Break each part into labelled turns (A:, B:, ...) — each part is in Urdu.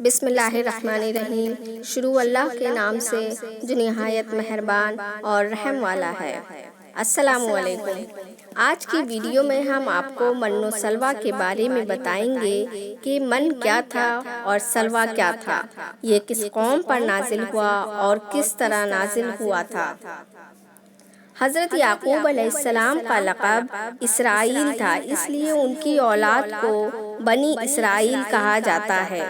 A: بسم اللہ الرحمن الرحیم۔ شروع اللہ کے نام سے جو نہایت مہربان اور رحم والا ہے۔ السلام علیکم۔ آج کی ویڈیو میں ہم آپ کو من و سلویٰ کے بارے میں بتائیں گے کہ من کیا تھا اور سلویٰ کیا تھا، یہ کس قوم پر نازل ہوا اور کس طرح نازل ہوا تھا۔ حضرت یعقوب علیہ السلام کا لقب اسرائیل تھا، اس لیے ان کی اولاد کو بنی اسرائیل کہا جاتا ہے۔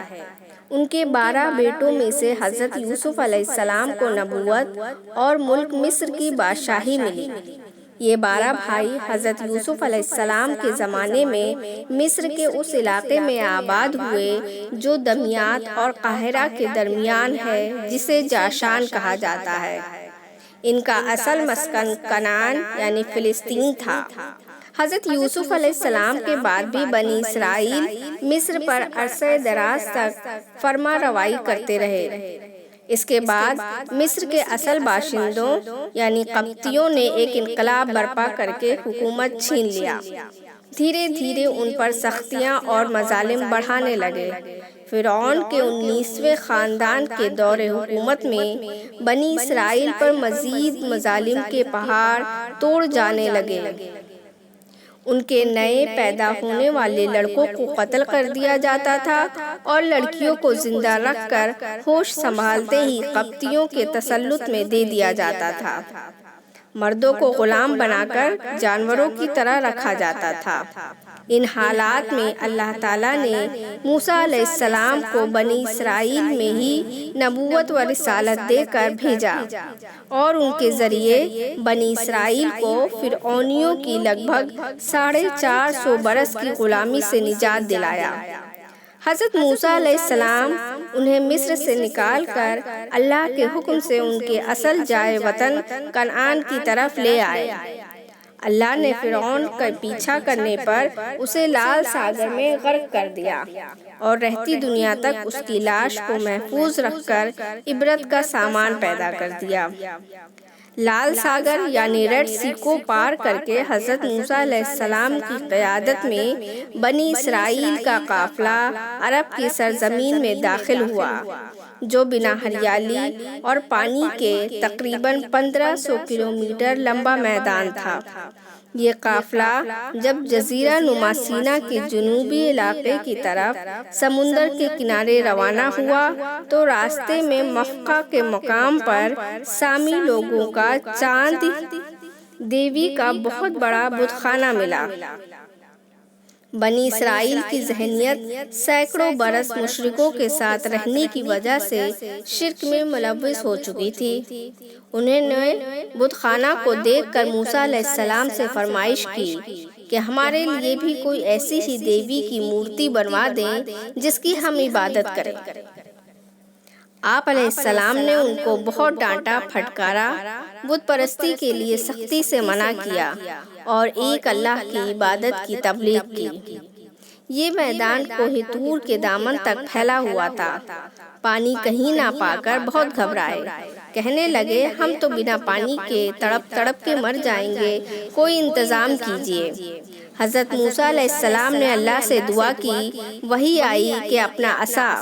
A: ان کے 12 بیٹوں میں سے حضرت یوسف علیہ السلام کو نبوت اور ملک مصر کی بادشاہی ملی۔ یہ 12 بھائی حضرت یوسف علیہ السلام کے زمانے میں مصر کے اس علاقے میں آباد ہوئے جو دمیاط اور قاہرہ کے درمیان ہے، جسے جاشان کہا جاتا ہے۔ ان کا اصل مسکن کنعان یعنی فلسطین تھا۔ حضرت یوسف علیہ السلام کے بعد بھی بنی اسرائیل مصر پر عرصہ دراز تک فرما روائی کرتے رہے۔ اس کے بعد مصر کے اصل باشندوں یعنی قبطیوں نے ایک انقلاب برپا کر کے حکومت چھین لیا۔ دھیرے دھیرے ان پر سختیاں اور مظالم بڑھانے لگے۔ فرعون کے 19ویں خاندان کے دور حکومت میں بنی اسرائیل پر مزید مظالم کے پہاڑ توڑ جانے لگے۔ ان کے نئے پیدا ہونے والے لڑکوں کو قتل کر دیا جاتا تھا اور لڑکیوں کو زندہ رکھ کر ہوش سنبھالتے ہی قبطیوں کے تسلط میں دے دیا جاتا تھا۔ مردوں کو غلام بنا کر جانوروں کی طرح رکھا جاتا تھا۔ ان حالات میں اللہ تعالیٰ نے موسیٰ علیہ السلام کو بنی اسرائیل میں ہی نبوت و رسالت دے کر بھیجا اور ان کے ذریعے بنی اسرائیل کو فرعونیوں کی لگ بھگ 450 برس کی غلامی سے نجات دلایا۔ حضرت موسیٰ علیہ السلام انہیں مصر سے نکال کر اللہ کے حکم سے ان کے اصل جائے وطن کنعان کی طرف لے آئے۔ اللہ نے فرعون کا پیچھا کرنے پر اسے لال ساگر میں غرق کر دیا اور رہتی دنیا تک اس کی لاش کو محفوظ رکھ کر عبرت کا سامان پیدا کر دیا۔ لال ساگر یعنی ریڈ سی کو پار کر کے حضرت موسیٰ علیہ السلام کی قیادت میں بنی اسرائیل کا قافلہ عرب کی سرزمین میں داخل ہوا، جو بنا ہریالی اور پانی کے تقریباً 1500 کلومیٹر لمبا میدان تھا۔ یہ قافلہ جب جزیرہ نما سینا کے جنوبی علاقے کی طرف سمندر کے کنارے روانہ ہوا تو راستے میں مفقہ کے مقام پر سامی لوگوں کا چاند دیوی کا بہت بڑا بت خانہ ملا۔ بنی اسرائیل کی ذہنیت سینکڑوں برس مشرکوں کے ساتھ رہنے کی وجہ سے شرک میں ملوث ہو چکی تھی۔ انہوں نے بت خانہ کو دیکھ کر موسیٰ علیہ السلام سے فرمائش کی کہ ہمارے لیے بھی کوئی ایسی ہی دیوی کی مورتی بنوا دیں جس کی ہم عبادت کریں۔ آپ علیہ السلام نے ان کو بہت ڈانٹا پھٹکارا، بت پرستی کے لیے سختی سے منع کیا اور ایک اللہ کی عبادت کی تبلیغ کی۔ یہ میدان کوہ طور کے دامن تک پھیلا ہوا تھا۔ پانی کہیں نہ پا کر بہت گھبرائے، کہنے لگے ہم تو بنا پانی کے تڑپ تڑپ کے مر جائیں گے، کوئی انتظام کیجیے۔ حضرت موسیٰ علیہ السلام نے اللہ سے دعا کی، وحی آئی کہ اپنا عصا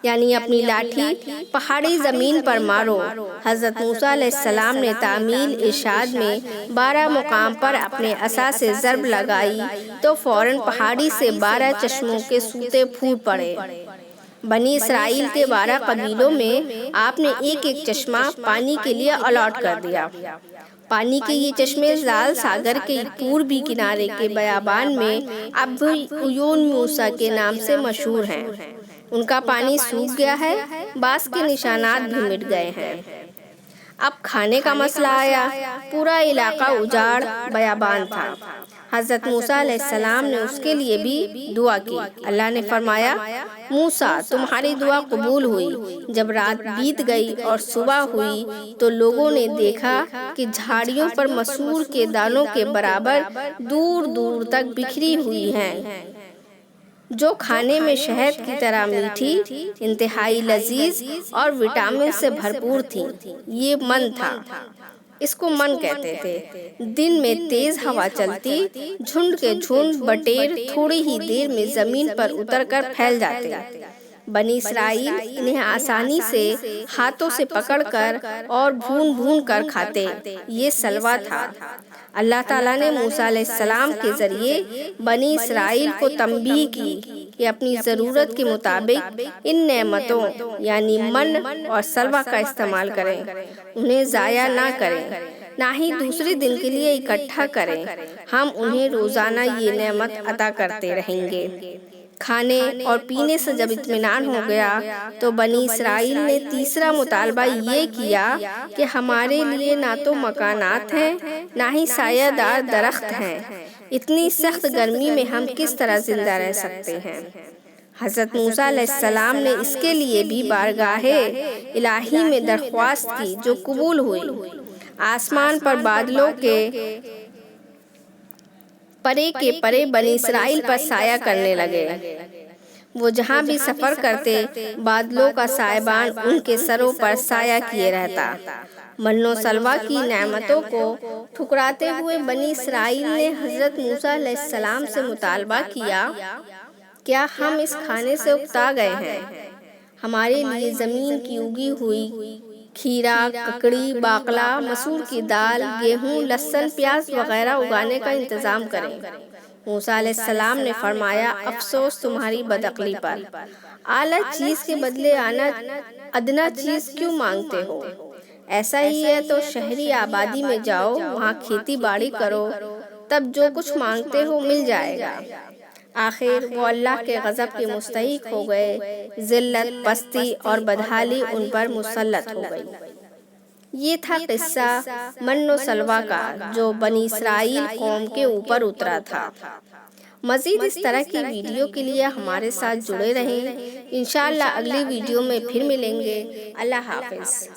A: یعنی اپنی لاٹھی پہاڑی زمین پر مارو۔ حضرت موسیٰ علیہ السلام نے تعمیل ارشاد میں 12 مقام پر اپنے عصا سے ضرب لگائی تو فوراً پہاڑی سے 12 چشموں کے سوتے پھوٹ پڑے۔ بنی اسرائیل کے 12 قبیلوں میں آپ نے ایک ایک چشمہ پانی کے لیے الاٹ کر دیا۔ پانی کے یہ چشمے لال ساگر کے پوربی کنارے کے بیابان میں اب عیون موسیٰ کے نام سے مشہور ہیں۔ ان کا پانی سوکھ گیا ہے، باس کے نشانات بھی مٹ گئے ہیں۔ اب کھانے کا مسئلہ آیا، پورا علاقہ اجاڑ بیابان تھا۔ حضرت موسیٰ علیہ السلام نے اس کے لیے بھی دعا کی۔ اللہ نے فرمایا، موسیٰ تمہاری دعا قبول ہوئی۔ جب رات بیت گئی اور صبح ہوئی تو لوگوں نے دیکھا کہ جھاڑیوں پر مسور کے دانوں کے برابر دور دور تک بکھری ہوئی ہیں، جو کھانے میں شہد کی طرح میٹھی، انتہائی لذیذ اور وٹامن سے بھرپور تھی۔ یہ من تھا، اس کو من کہتے تھے۔ دن میں تیز ہوا چلتی، جھنڈ کے جھنڈ بٹیر تھوڑی ہی دیر میں زمین پر اتر کر پھیل جاتے۔ بنی اسرائیل انہیں آسانی سے ہاتھوں سے پکڑ کر اور بھون بھون کر کھاتے۔ یہ سلوہ تھا۔ اللہ تعالیٰ نے موسیٰ علیہ السلام کے ذریعے بنی اسرائیل کو تنبیہ کی کہ اپنی ضرورت کے مطابق ان نعمتوں یعنی من اور سلوہ کا استعمال کریں، انہیں ضائع نہ کریں، نہ ہی دوسرے دن کے لیے اکٹھا کریں۔ ہم انہیں روزانہ یہ نعمت عطا کرتے رہیں گے۔ کھانے اور پینے سے جب اطمینان ہو گیا تو بنی اسرائیل نے تیسرا مطالبہ یہ کیا کہ ہمارے لیے نہ تو مکانات ہیں نہ ہی سایہ دار درخت ہیں، اتنی سخت گرمی میں ہم کس طرح زندہ رہ سکتے ہیں؟ حضرت موسیٰ علیہ السلام نے اس کے لیے بھی بارگاہ الہی میں درخواست کی جو قبول ہوئی۔ آسمان پر بادلوں کے پرے کے پرے بنی اسرائیل پر سایہ کرنے لگے۔ وہ جہاں بھی سفر کرتے بادلوں کا سائبان ان کے سروں پر سایہ کیے رہتا۔ من و سلوہ کی نعمتوں کو ٹھکراتے ہوئے بنی اسرائیل نے حضرت موسیٰ علیہ السلام سے مطالبہ کیا، کیا ہم اس کھانے سے اکتا گئے ہیں؟ ہمارے لیے زمین کی اگی ہوئی کھیرا، ککڑی، باقلا، مسور کی دال، گیہوں، لہسن، پیاز وغیرہ اگانے کا انتظام کریں۔ موسیٰ علیہ السلام نے فرمایا، افسوس تمہاری بدعقلی پر، اعلیٰ چیز کے بدلے ادنا چیز کیوں مانگتے ہو؟ ایسا ہی ہے تو شہری آبادی میں جاؤ، وہاں کھیتی باڑی کرو، تب جو کچھ مانگتے ہو مل جائے گا۔ آخر وہ اللہ کے غضب کے مستحق ہو گئے، ذلت، پستی اور بدحالی ان پر مسلط ہو گئی۔ یہ تھا قصہ من و سلوہ کا جو بنی اسرائیل قوم کے اوپر اترا تھا۔ مزید اس طرح کی ویڈیو کے لیے ہمارے ساتھ جڑے رہیں۔ انشاءاللہ اگلی ویڈیو میں پھر ملیں گے۔ اللہ حافظ۔